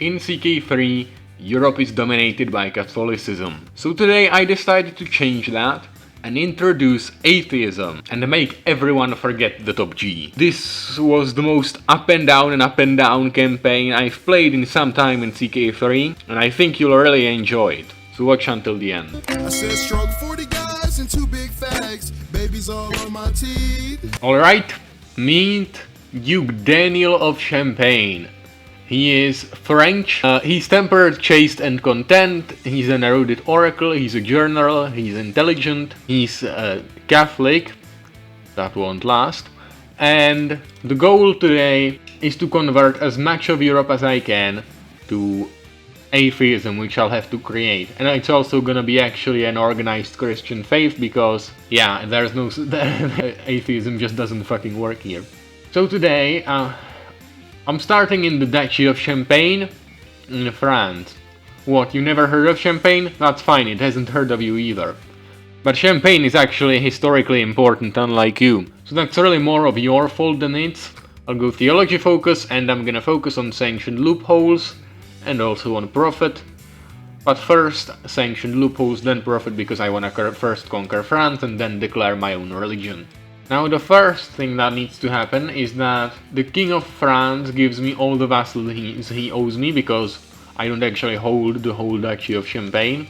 In Ck3, Europe is dominated by Catholicism. So today I decided to change that and introduce atheism and make everyone forget the top G. This was the most up and down campaign I've played in some time in Ck3, and I think you'll really enjoy it. So watch until the end. I said stroke 40 guys and 2 big fags, babies all on my teeth. Alright, meet Duke Daniel of Champagne. He is French, he's tempered, chaste and content, he's an erudite oracle, he's a journaler, he's intelligent, he's Catholic, that won't last, and the goal today is to convert as much of Europe as I can to atheism, which I'll have to create. And it's also gonna be actually an organized Christian faith because, yeah, there's no... atheism just doesn't fucking work here. So today, I'm starting in the Duchy of Champagne, in France. What, you never heard of Champagne? That's fine, it hasn't heard of you either. But Champagne is actually historically important, unlike you. So that's really more of your fault than it's. I'll go theology focus, and I'm gonna focus on sanctioned loopholes, and also on profit. But first, sanctioned loopholes, then profit, because I wanna first conquer France and then declare my own religion. Now the first thing that needs to happen is that the King of France gives me all the vassals he owes me, because I don't actually hold the whole Duchy of Champagne.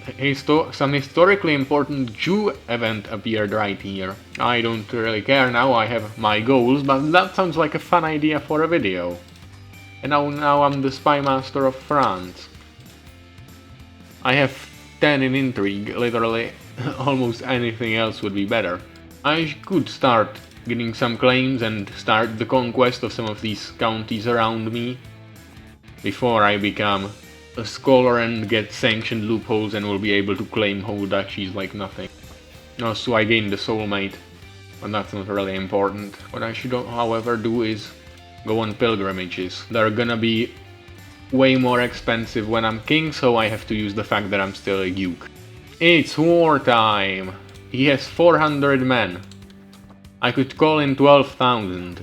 Some historically important Jew event appeared right here. I don't really care now, I have my goals, but that sounds like a fun idea for a video. And now I'm the Spy Master of France. I have 10 in intrigue, literally almost anything else would be better. I could start getting some claims and start the conquest of some of these counties around me before I become a scholar and get sanctioned loopholes and will be able to claim whole duchies like nothing. Also, I gained the soulmate, but that's not really important. What I should however do is go on pilgrimages. They're gonna be way more expensive when I'm king, so I have to use the fact that I'm still a duke. It's wartime! He has 400 men. I could call in 12,000.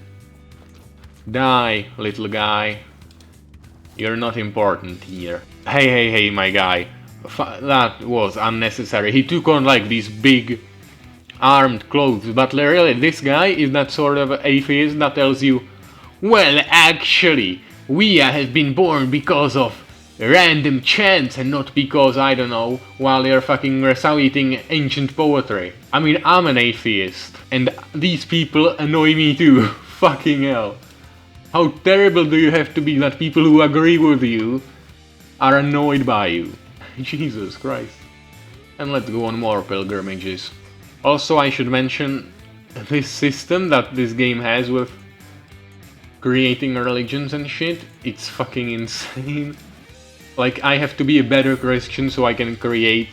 Die, little guy. You're not important here. Hey, my guy. That was unnecessary. He took on like these big armed clothes, but really this guy is that sort of atheist that tells you, well, actually, we have been born because of random chance and not because, I don't know, while you're fucking reciting ancient poetry. I mean, I'm an atheist, and these people annoy me too. Fucking hell. How terrible do you have to be that people who agree with you are annoyed by you? Jesus Christ. And let's go on more pilgrimages. Also, I should mention this system that this game has with creating religions and shit. It's fucking insane. Like, I have to be a better Christian so I can create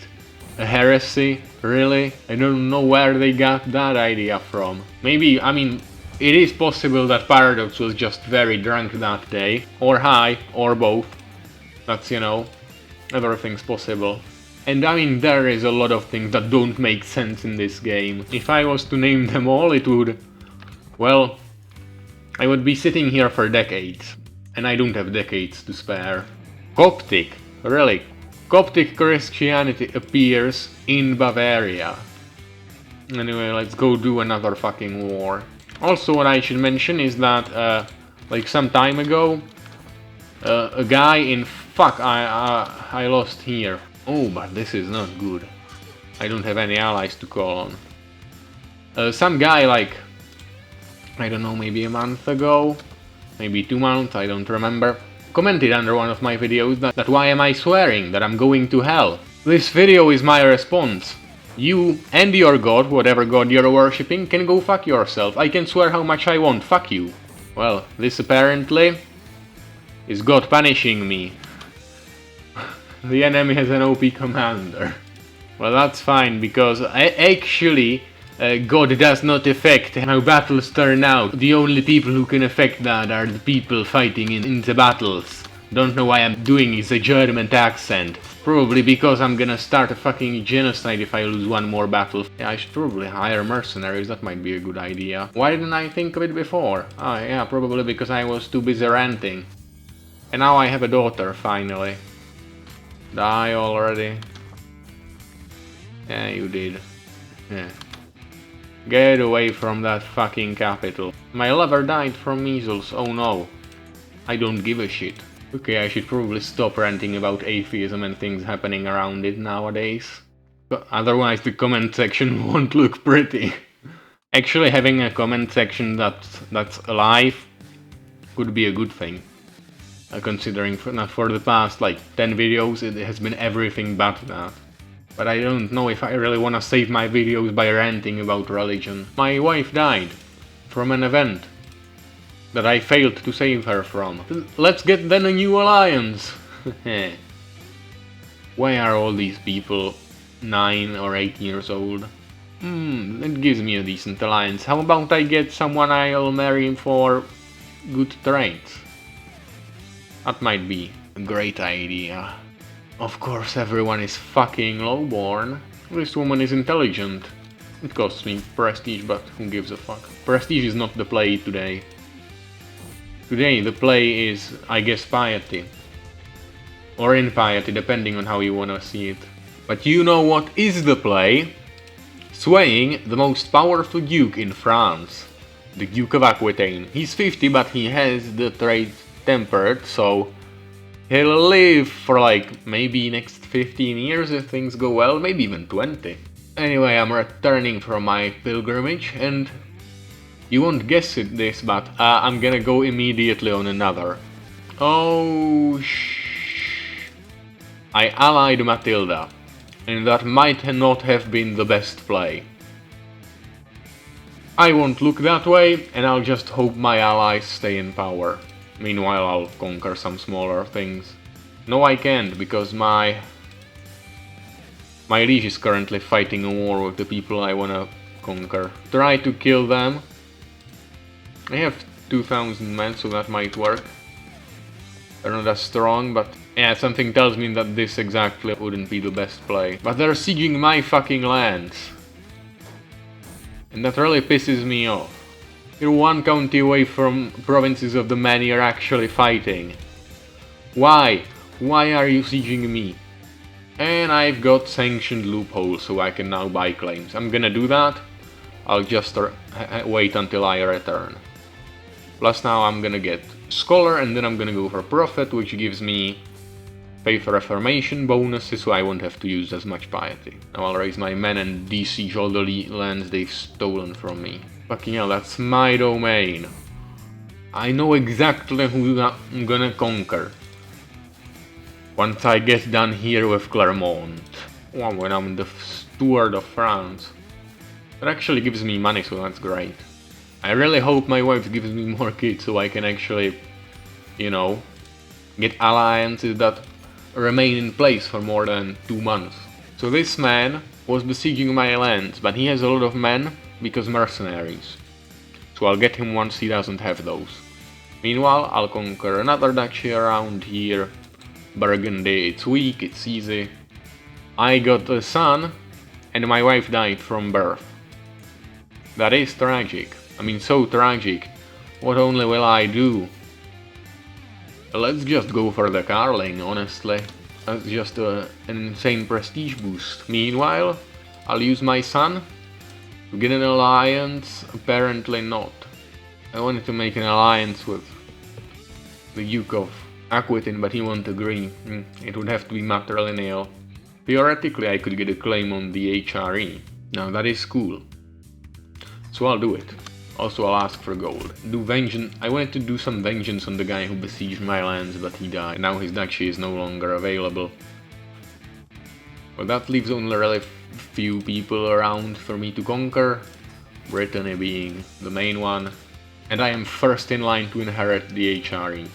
a heresy? Really? I don't know where they got that idea from. Maybe, I mean, it is possible that Paradox was just very drunk that day. Or high, or both. That's, you know, everything's possible. And I mean, there is a lot of things that don't make sense in this game. If I was to name them all, it would... well, I would be sitting here for decades. And I don't have decades to spare. Coptic, really? Coptic Christianity appears in Bavaria. Anyway, let's go do another fucking war. Also, what I should mention is that, like some time ago, a guy in... fuck, I lost here. Oh, but this is not good. I don't have any allies to call on. Some guy, like, I don't know, maybe a month ago, maybe 2 months, I don't remember, commented under one of my videos that why am I swearing that I'm going to hell? This video is my response. You and your god, whatever god you're worshipping, can go fuck yourself. I can swear how much I want, fuck you. Well, this apparently is God punishing me. The enemy has an OP commander. Well, that's fine, because actually God does not affect how battles turn out. The only people who can affect that are the people fighting in the battles. Don't know why I'm doing is a German accent. Probably because I'm gonna start a fucking genocide if I lose one more battle. Yeah, I should probably hire mercenaries, that might be a good idea. Why didn't I think of it before? Oh yeah, probably because I was too busy ranting. And now I have a daughter, finally. Die already. Yeah, you did. Yeah. Get away from that fucking capital. My lover died from measles, oh no. I don't give a shit. Okay, I should probably stop ranting about atheism and things happening around it nowadays. Otherwise the comment section won't look pretty. Actually having a comment section that's alive could be a good thing. Considering for the past like 10 videos it has been everything but that. But I don't know if I really wanna save my videos by ranting about religion. My wife died from an event that I failed to save her from. Let's get then a new alliance! Why are all these people 9 or 8 years old? That gives me a decent alliance. How about I get someone I'll marry for good traits? That might be a great idea. Of course everyone is fucking lowborn. This woman is intelligent. It costs me prestige, but who gives a fuck. Prestige is not the play today. Today the play is, I guess, piety. Or impiety, depending on how you wanna see it. But you know what is the play? Swaying the most powerful duke in France. The Duke of Aquitaine. He's 50, but he has the trait tempered, so he'll live for like maybe next 15 years if things go well, maybe even 20. Anyway, I'm returning from my pilgrimage and you won't guess this, but I'm gonna go immediately on another. Oh I allied Matilda, and that might not have been the best play. I won't look that way, and I'll just hope my allies stay in power. Meanwhile, I'll conquer some smaller things. No, I can't, because my liege is currently fighting a war with the people I wanna conquer. Try to kill them. I have 2,000 men, so that might work. They're not as strong, but yeah, something tells me that this exactly wouldn't be the best play. But they're sieging my fucking lands. And that really pisses me off. You're one county away from provinces of the man you're actually fighting. Why? Why are you sieging me? And I've got sanctioned loopholes, so I can now buy claims. I'm gonna do that. I'll just wait until I return. Plus now I'm gonna get Scholar, and then I'm gonna go for Prophet, which gives me Faith Reformation bonuses, so I won't have to use as much piety. Now I'll raise my men and de-siege all the lands they've stolen from me. Fucking hell, that's my domain. I know exactly who I'm gonna conquer. Once I get done here with Clermont. Well, when I'm the steward of France. That actually gives me money, so that's great. I really hope my wife gives me more kids so I can actually, you know, get alliances that remain in place for more than 2 months. So this man was besieging my lands, but he has a lot of men because mercenaries. So I'll get him once he doesn't have those. Meanwhile, I'll conquer another duchy around here. Burgundy, it's weak, it's easy. I got a son, and my wife died from birth. That is tragic. I mean, so tragic. What only will I do? Let's just go for the Carling, honestly. That's just an insane prestige boost. Meanwhile, I'll use my son to get an alliance. Apparently not. I wanted to make an alliance with the Duke of Aquitaine, but he won't agree. It would have to be matrilineal. Theoretically, I could get a claim on the HRE. Now that is cool. So I'll do it. Also, I'll ask for gold. Do vengeance. I wanted to do some vengeance on the guy who besieged my lands, but he died. Now his duchy is no longer available. Well, that leaves only really few people around for me to conquer. Brittany being the main one. And I am first in line to inherit the HRE.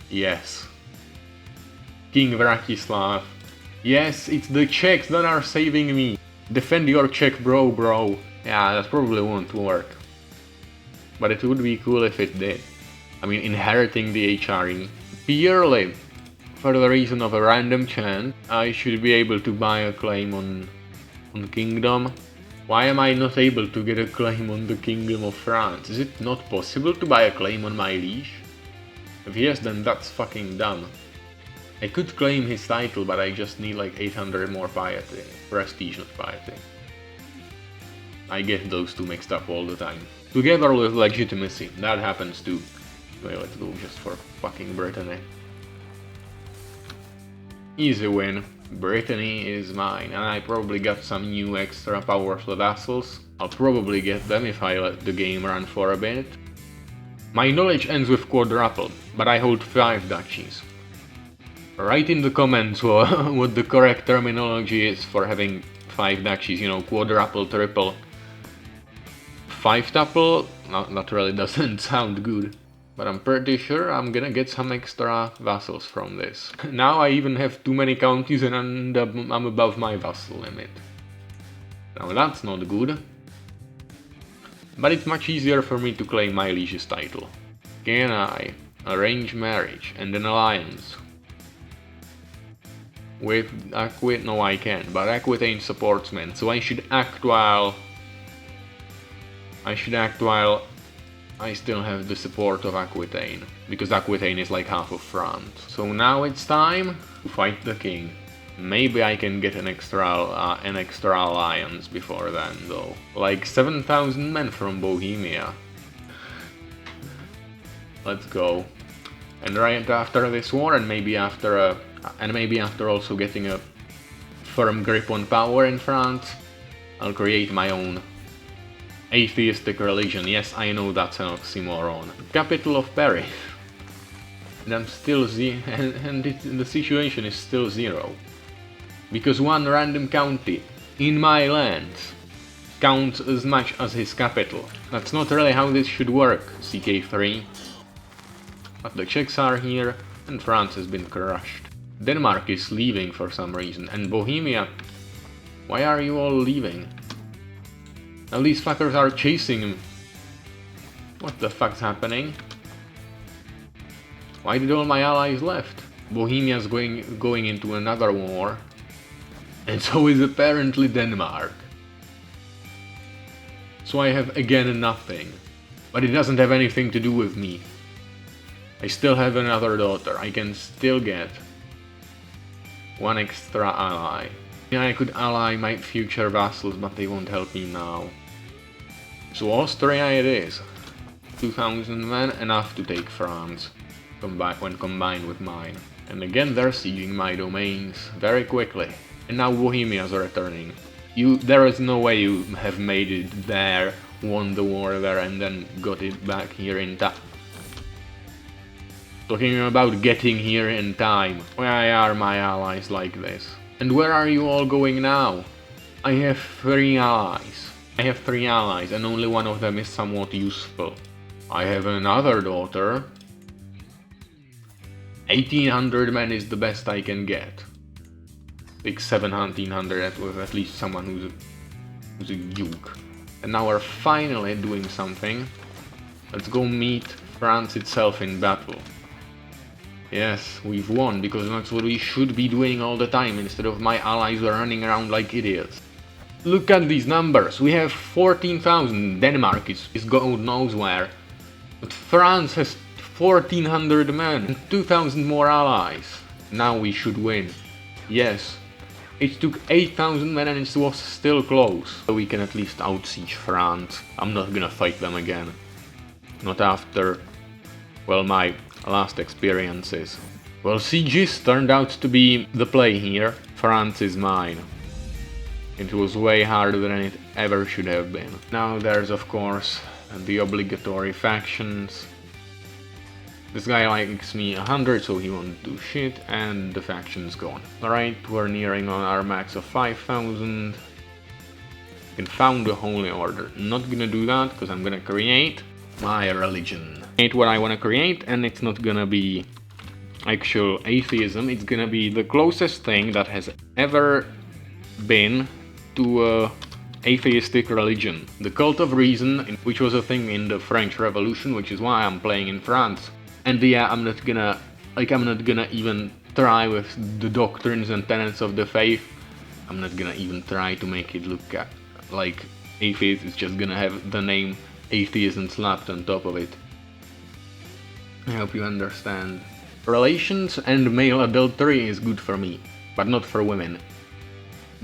Yes. King Vrakislav. Yes, it's the Czechs that are saving me. Defend your Czech bro. Yeah, that probably won't work. But it would be cool if it did. I mean, inheriting the HRE. Purely for the reason of a random chance, I should be able to buy a claim on Kingdom. Why am I not able to get a claim on the Kingdom of France? Is it not possible to buy a claim on my liege? If yes, then that's fucking dumb. I could claim his title, but I just need like 800 more piety. Prestige, not piety. I get those two mixed up all the time. Together with legitimacy, that happens too. Well, let's go just for fucking Brittany. Easy win. Brittany is mine, and I probably got some new extra powerful vassals. I'll probably get them if I let the game run for a bit. My knowledge ends with quadruple, but I hold 5 duchies. Write in the comments what the correct terminology is for having 5 duchies, you know, quadruple, triple. 5-tuple? That really doesn't sound good. But I'm pretty sure I'm gonna get some extra vassals from this. Now I even have too many counties and I'm above my vassal limit. Now that's not good. But it's much easier for me to claim my liege's title. Can I arrange marriage and an alliance? With Aquit? No, I can't, but Aquitaine supports men, so I should act while I still have the support of Aquitaine, because Aquitaine is like half of France. So now it's time to fight the king. Maybe I can get an extra alliance before then, though. Like 7,000 men from Bohemia. Let's go. And right after this war, and maybe after also getting a firm grip on power in France, I'll create my own atheistic religion. Yes, I know that's an oxymoron. Capital of Paris. And I'm still the situation is still 0. Because one random county in my lands counts as much as his capital. That's not really how this should work, Ck3. But the Czechs are here, and France has been crushed. Denmark is leaving for some reason, and Bohemia... Why are you all leaving? Now these fuckers are chasing him. What the fuck's happening? Why did all my allies left? Bohemia's going into another war. And so is apparently Denmark. So I have again nothing. But it doesn't have anything to do with me. I still have another daughter. I can still get one extra ally. Yeah, I could ally my future vassals, but they won't help me now. So Austria it is. 2,000 men, enough to take France, when combined with mine. And again they're sieging my domains very quickly. And now Bohemia's returning. There is no way you have made it there, won the war there, and then got it back here in time. Talking about getting here in time. Why are my allies like this? And where are you all going now? I have 3 allies. And only one of them is somewhat useful. I have another daughter. 1,800 men is the best I can get. Like 1,700 with at least someone who's a duke. And now we're finally doing something. Let's go meet France itself in battle. Yes, we've won, because that's what we should be doing all the time, instead of my allies running around like idiots. Look at these numbers. We have 14,000. Denmark is God knows where. But France has 1,400 men and 2,000 more allies. Now we should win. Yes. It took 8,000 men and it was still close. So we can at least outsiege France. I'm not gonna fight them again. Not after, well, my last experiences. Well, sieges turned out to be the play here. France is mine. It was way harder than it ever should have been. Now there's of course the obligatory factions. This guy likes me 100, so he won't do shit, and the faction's gone. Alright, we're nearing on our max of 5,000. We can found a holy order. Not gonna do that, because I'm gonna create my religion. Create what I wanna create, and it's not gonna be actual atheism, it's gonna be the closest thing that has ever been to a atheistic religion. The cult of reason, which was a thing in the French Revolution, which is why I'm playing in France. And yeah, I'm not gonna even try with the doctrines and tenets of the faith. I'm not gonna even try to make it look like atheist. It's just gonna have the name atheism slapped on top of it. I hope you understand. Relations and male adultery is good for me, but not for women.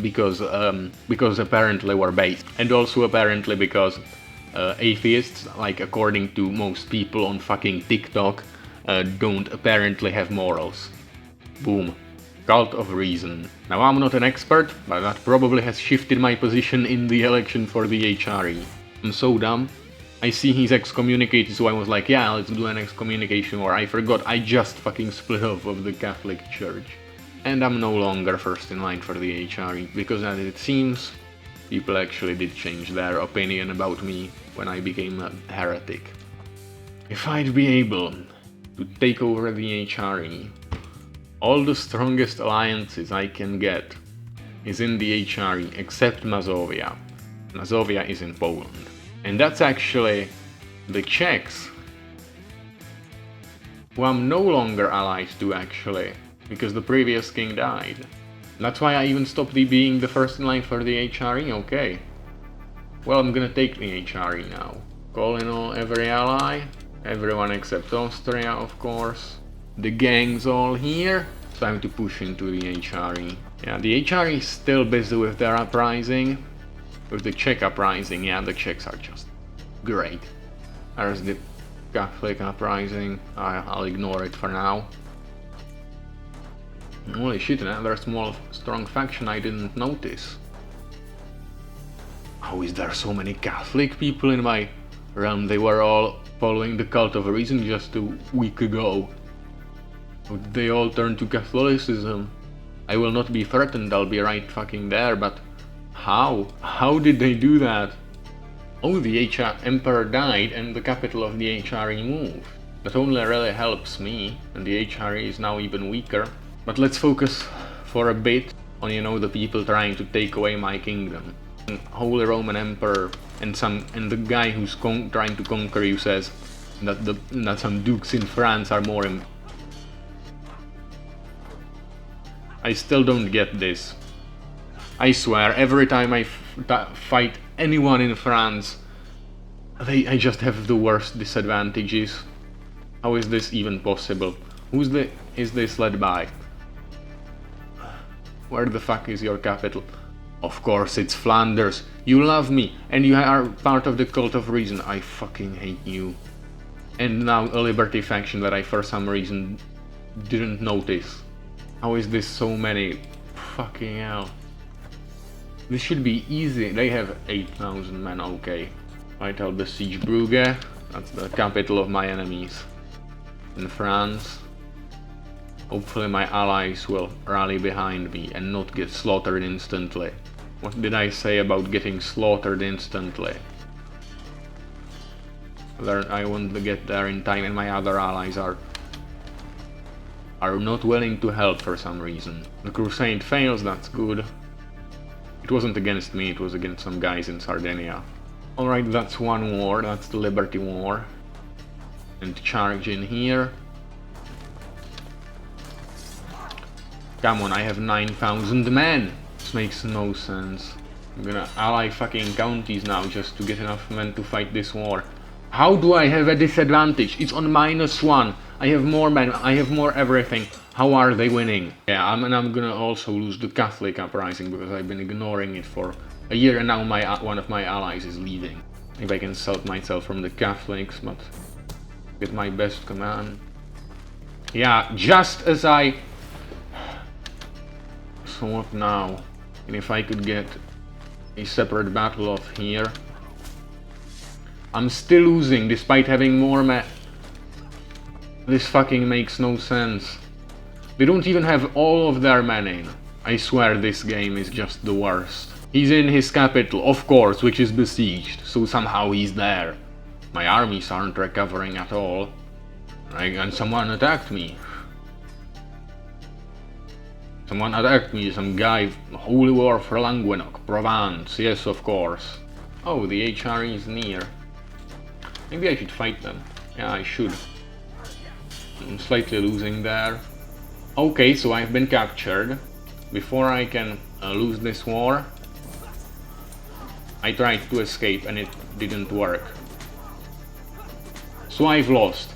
Because apparently we're based. And also apparently because atheists, like according to most people on fucking TikTok, don't apparently have morals. Boom. Cult of reason. Now I'm not an expert, but that probably has shifted my position in the election for the HRE. I'm so dumb. I see he's excommunicated, so I was like, yeah, let's do an excommunication war. I forgot, I just fucking split off of the Catholic Church. And I'm no longer first in line for the HRE, because as it seems, people actually did change their opinion about me when I became a heretic. If I'd be able to take over the HRE, all the strongest alliances I can get is in the HRE except Mazovia. Mazovia is in Poland. And that's actually the Czechs, who I'm no longer allied to actually, because the previous king died. That's why I even stopped being the first in line for the HRE, okay. Well, I'm gonna take the HRE now. Call in all every ally, everyone except Austria, of course. The gang's all here. Time to push into the HRE. Yeah, the HRE is still busy with their uprising. With the Czech uprising, yeah, the Czechs are just great. There's the Catholic uprising, I'll ignore it for now. Holy shit, another small, strong faction I didn't notice. How is there so many Catholic people in my realm? They were all following the cult of reason just a week ago. Would they all turn to Catholicism? I will not be threatened, I'll be right fucking there, but how? How did they do that? Oh, the Emperor died and the capital of the HRE moved. That only really helps me, and the HRE is now even weaker. But let's focus for a bit on, you know, the people trying to take away my kingdom. Holy Roman Emperor and the guy who's trying to conquer you says that some dukes in France are more I still don't get this. I swear, every time I fight anyone in France, I just have the worst disadvantages. How is this even possible? Is this led by? Where the fuck is your capital? Of course it's Flanders. You love me, and you are part of the cult of reason. I fucking hate you. And now a Liberty faction that I for some reason didn't notice. How is this so many? Fucking hell. This should be easy. They have 8,000 men, okay. Right, I'll besiege Brugge. That's the capital of my enemies. In France. Hopefully my allies will rally behind me and not get slaughtered instantly. What did I say about getting slaughtered instantly? I want to get there in time and my other allies are not willing to help for some reason. The crusade fails, that's good. It wasn't against me, it was against some guys in Sardinia. Alright, that's one war, that's the Liberty War. And charge in here. Come on, I have 9,000 men! This makes no sense. I'm gonna ally fucking counties now just to get enough men to fight this war. How do I have a disadvantage? It's on -1. I have more men, I have more everything. How are they winning? Yeah, I'm gonna also lose the Catholic uprising because I've been ignoring it for a year and now one of my allies is leaving. Maybe I can sell myself from the Catholics, but get my best command. Yeah, just as I... So what now? And if I could get a separate battle off here... I'm still losing despite having more men. This fucking makes no sense. They don't even have all of their men in. I swear this game is just the worst. He's in his capital, of course, which is besieged, so somehow he's there. My armies aren't recovering at all. And someone attacked me. Someone attacked me, some guy, Holy War for Languedoc, Provence, yes of course. Oh, the HRE is near. Maybe I should fight them. Yeah, I should. I'm slightly losing there. Okay, so I've been captured. Before I can lose this war, I tried to escape and it didn't work. So I've lost.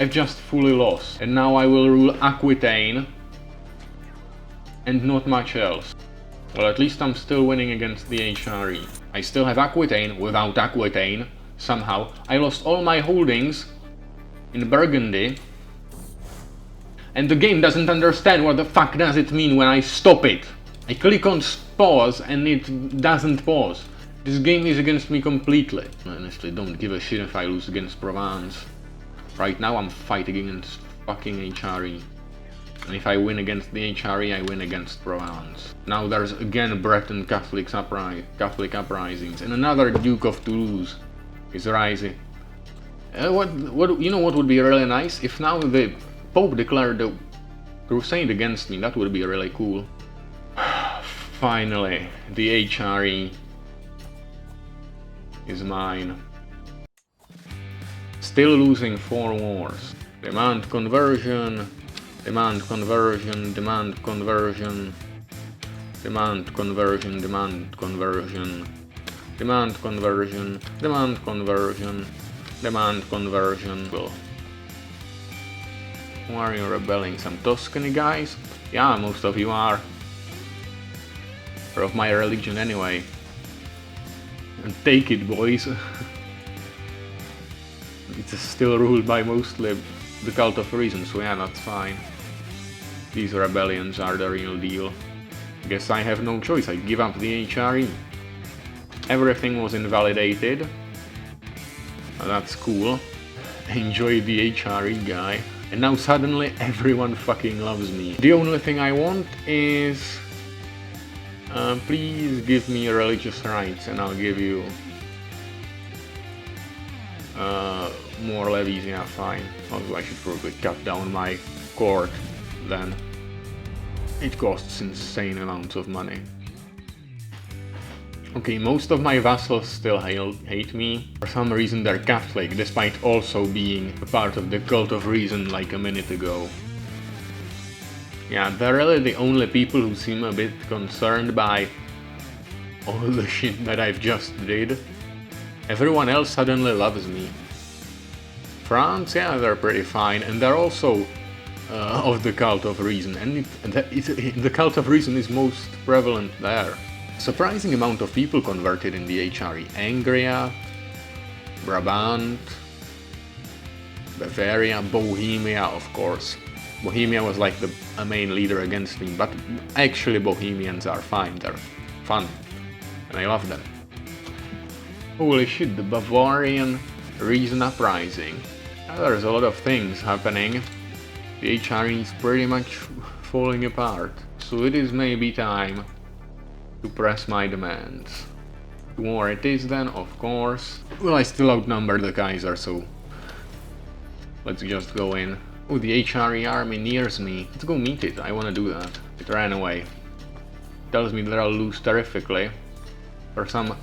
I've just fully lost. And now I will rule Aquitaine. And not much else. Well, at least I'm still winning against the HRE. I still have Aquitaine without Aquitaine. Somehow. I lost all my holdings in Burgundy. And the game doesn't understand what the fuck does it mean when I stop it. I click on pause and it doesn't pause. This game is against me completely. I honestly don't give a shit if I lose against Provence. Right now I'm fighting against fucking HRE. And if I win against the HRE, I win against Provence. Now there's again Breton Catholic uprisings. And another Duke of Toulouse is rising. You know what would be really nice? If now the Pope declared a crusade against me, that would be really cool. Finally, the HRE is mine. Still losing 4 wars. Demand conversion, demand conversion, demand conversion, demand conversion, demand conversion, demand conversion, demand conversion, demand conversion. Well, who are you rebelling? Some Tuscany guys? Yeah, most of you are. Or of my religion anyway. And take it, boys. It's still ruled by mostly the cult of reason, so yeah, that's fine. These rebellions are the real deal. Guess I have no choice, I give up the HRE. Everything was invalidated. That's cool. Enjoy the HRE guy. And now suddenly everyone fucking loves me. The only thing I want is... please give me religious rights and I'll give you... more levies, yeah, fine. Although I should probably cut down my court then. It costs insane amounts of money. Okay, most of my vassals still hate me. For some reason they're Catholic, despite also being a part of the cult of reason like a minute ago. Yeah, they're really the only people who seem a bit concerned by all the shit that I've just did. Everyone else suddenly loves me. France, yeah, they're pretty fine, and they're also of the cult of reason, and the cult of reason is most prevalent there. Surprising amount of people converted in the HRE. Angria, Brabant, Bavaria, Bohemia, of course. Bohemia was like a main leader against me, but actually Bohemians are fine, they're fun, and I love them. Holy shit, the Bavarian reason uprising. There's a lot of things happening. The HRE is pretty much falling apart, so it is maybe time to press my demands. War it is then, of course. Well, I still outnumber the Kaiser, so let's just go in. Oh, the HRE army nears me. Let's go meet it, I wanna do that. It ran away. Tells me that I'll lose terrifically. For some...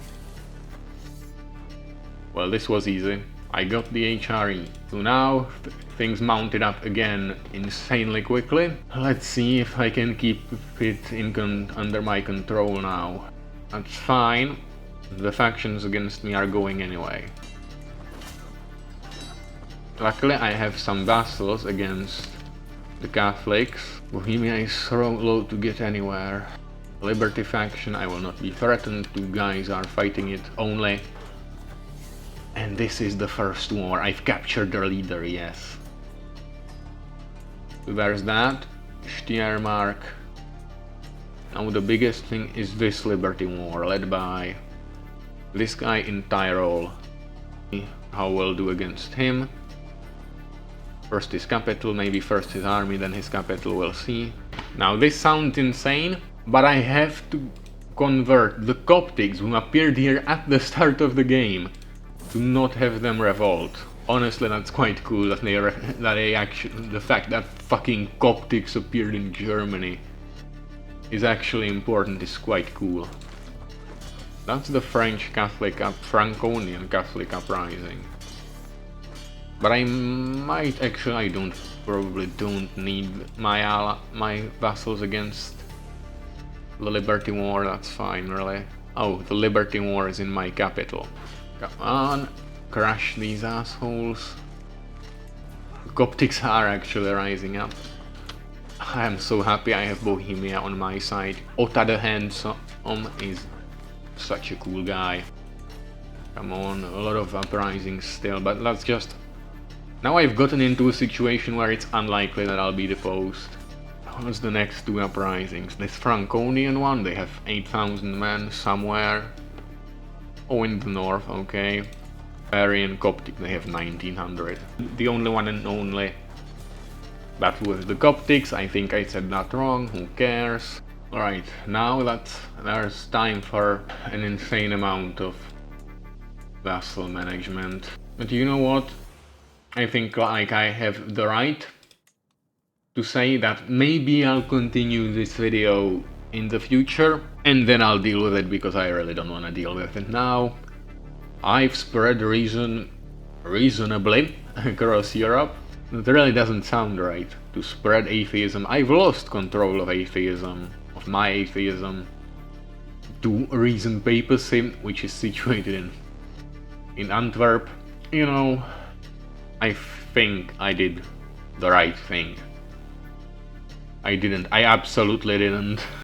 Well, this was easy. I got the HRE. So now, things mounted up again insanely quickly. Let's see if I can keep it under my control now. That's fine. The factions against me are going anyway. Luckily I have some vassals against the Catholics. Bohemia is so low to get anywhere. Liberty faction, I will not be threatened. 2 guys are fighting it only. And this is the first war. I've captured their leader, yes. So there's that. Steiermark. Now the biggest thing is this Liberty War, led by this guy in Tyrol. How we'll do against him. First his capital, maybe first his army, then his capital, we'll see. Now this sounds insane, but I have to convert the Coptics who appeared here at the start of the game to not have them revolt. Honestly, that's quite cool that they actually, the fact that fucking Coptics appeared in Germany is actually important, is quite cool. That's the French Catholic Franconian Catholic uprising. But I might actually, probably don't need my vassals against the Liberty War, that's fine really. Oh, the Liberty War is in my capital. Come on, crush these assholes. Coptics are actually rising up. I am so happy I have Bohemia on my side. Ota the Handsome is such a cool guy. Come on, a lot of uprisings still, but let's just... Now I've gotten into a situation where it's unlikely that I'll be deposed. What's the next two uprisings? This Franconian one, they have 8,000 men somewhere. Oh, in the north, okay. Arian Coptic, they have 1900. The only one and only battle with the Coptics, I think I said that wrong, who cares. Alright, now that there's time for an insane amount of vassal management. But you know what? I think like I have the right to say that maybe I'll continue this video in the future and then I'll deal with it because I really don't want to deal with it now. I've spread reason reasonably across Europe. It really doesn't sound right to spread atheism. I've lost control of atheism, of my atheism, to Reason Papacy, which is situated in Antwerp. You know, I think I did the right thing. I absolutely didn't.